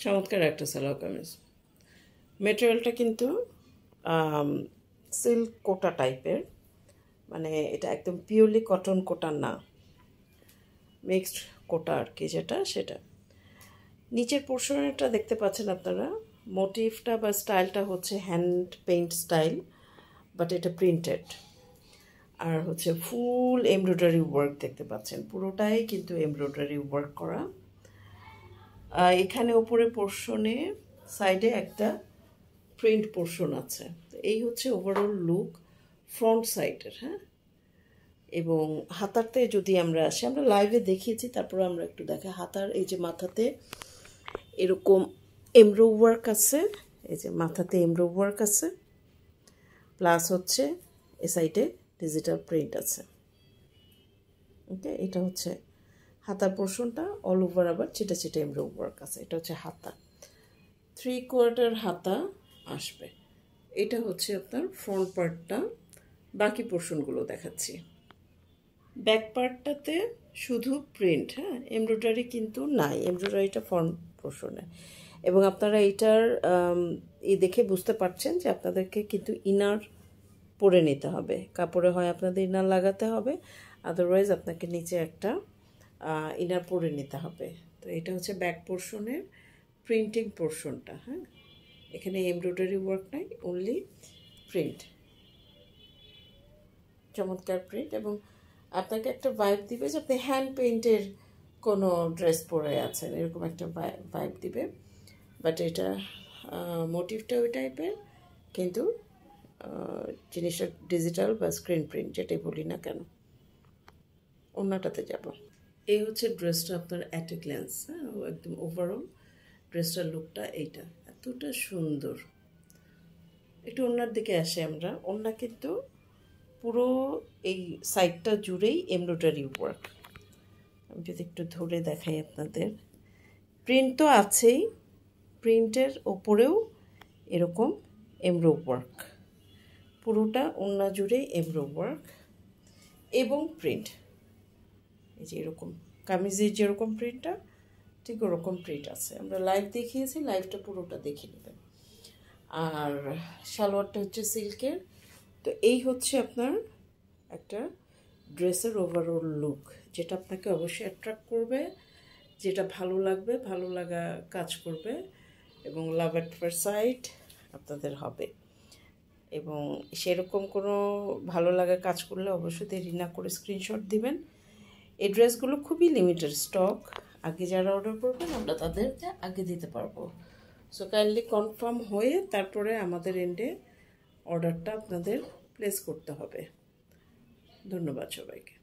চমৎকার একটা সালোয়ার কামিজ। মেটেরিয়ালটা কিন্তু সিল্ক কোটা টাইপের, মানে এটা একদম পিওরলি কটন কোটা না, মিক্সড কোটা আর কি, যেটা সেটা। নিচের পোর্শনটা দেখতে পাচ্ছেন আপনারা, মোটিভটা বা স্টাইলটা হচ্ছে হ্যান্ড পেইন্ট স্টাইল, বাট এটা প্রিন্টেড। আর হচ্ছে ফুল এমব্রয়ডারি ওয়ার্ক দেখতে পাচ্ছেন, পুরোটাই কিন্তু এমব্রয়ডারি ওয়ার্ক করা। এখানে উপরে পোর্শনে সাইডে একটা প্রিন্ট পোর্শন আছে। তো এই হচ্ছে ওভারঅল লুক ফ্রন্ট সাইডের। হ্যাঁ, এবং হাতাতে যদি আমরা আসি, আমরা লাইভে দেখিয়েছি, তারপরে আমরা একটু দেখাই। হাতার এই যে মাথাতে এরকম এমব্রো ওয়ার্ক আছে, এই যে মাথাতে এমব্রো ওয়ার্ক আছে, প্লাস হচ্ছে এ সাইডে ডিজিটাল প্রিন্ট আছে। ওকে, এটা হচ্ছে হাতার পোর্শনটা, অল ওভার আবার চিটা চিটা এমব্রো ওয়ার্ক আছে। এটা হচ্ছে হাতা, 3/4 হাতা আসবে। এটা হচ্ছে আপনার ফ্রন্ট পার্টটা। বাকি পোর্শনগুলো দেখাচ্ছি। ব্যাক পার্টটাতে শুধু প্রিন্ট, হ্যাঁ, এমব্রয়ডারি কিন্তু নাই, এমব্রয়ডারিটা ফ্রন্ট পোর্শনে। এবং আপনারা এইটার এই দেখে বুঝতে পারছেন যে আপনাদেরকে কিন্তু ইনার পরে নিতে হবে। কাপড়ে হয় আপনাদের ইনার লাগাতে হবে, আদারওয়াইজ আপনাকে নিচে একটা ইনার পরে নিতে হবে। তো এটা হচ্ছে ব্যাক পোর্শনের প্রিন্টিং পোর্শনটা। হ্যাঁ, এখানে এমব্রয়ডারি ওয়ার্ক নাই, অনলি প্রিন্ট, চমৎকার প্রিন্ট। এবং আপনাকে একটা ভাইব দিবে যে আপনি হ্যান্ড পেইন্টের কোনো ড্রেস পরে আছেন, এরকম একটা ভাইব দিবে। বাট এটা মোটিভটা ওই টাইপের, কিন্তু জিনিসটা ডিজিটাল বা স্ক্রিন প্রিন্ট, যেটাই বলি না কেন। অন্যটাতে যাব। এই হচ্ছে ড্রেসটা আপনার অ্যাট এ গ্ল্যান্স। হ্যাঁ, একদম ওভারঅল ড্রেসটার লুকটা এইটা, এতটা সুন্দর। একটু ওনার দিকে আসে আমরা। ওনা কিন্তু পুরো এই সাইডটা জুড়েই এমব্রয়ডারি ওয়ার্ক। আমি যদি একটু ধরে দেখাই আপনাদের, প্রিন্ট তো আছেই, প্রিন্টের ওপরেও এরকম এমব্রো ওয়ার্ক, পুরোটা ওনা জুড়েই এমব্রো ওয়ার্ক এবং প্রিন্ট। এই যে এরকম কামিজের যেরকম প্রিন্টটা, ঠিক ওরকম প্রিন্ট আছে। আমরা লাইভ দেখিয়েছি, লাইভটা পুরোটা দেখে নেবেন। আর সালোয়ারটা হচ্ছে সিল্কের। তো এই হচ্ছে আপনার একটা ড্রেসের ওভারঅল লুক, যেটা আপনাকে অবশ্যই অ্যাট্রাক্ট করবে, যেটা ভালো লাগবে, ভালো লাগা কাজ করবে, এবং লাভ অ্যাট ফার্স্ট সাইট আপনাদের হবে। এবং সেরকম কোনো ভালো লাগা কাজ করলে অবশ্যই দেরি না করে স্ক্রিনশট দিবেন। এই ড্রেসগুলো খুবই লিমিটেড স্টক, আগে যারা অর্ডার করবেন আমরা তাদেরকে আগে দিতে পারবো। সো কাইন্ডলি কনফার্ম হয়ে তারপরে আমাদের এন্ডে অর্ডারটা আপনাদের প্লেস করতে হবে। ধন্যবাদ সবাইকে।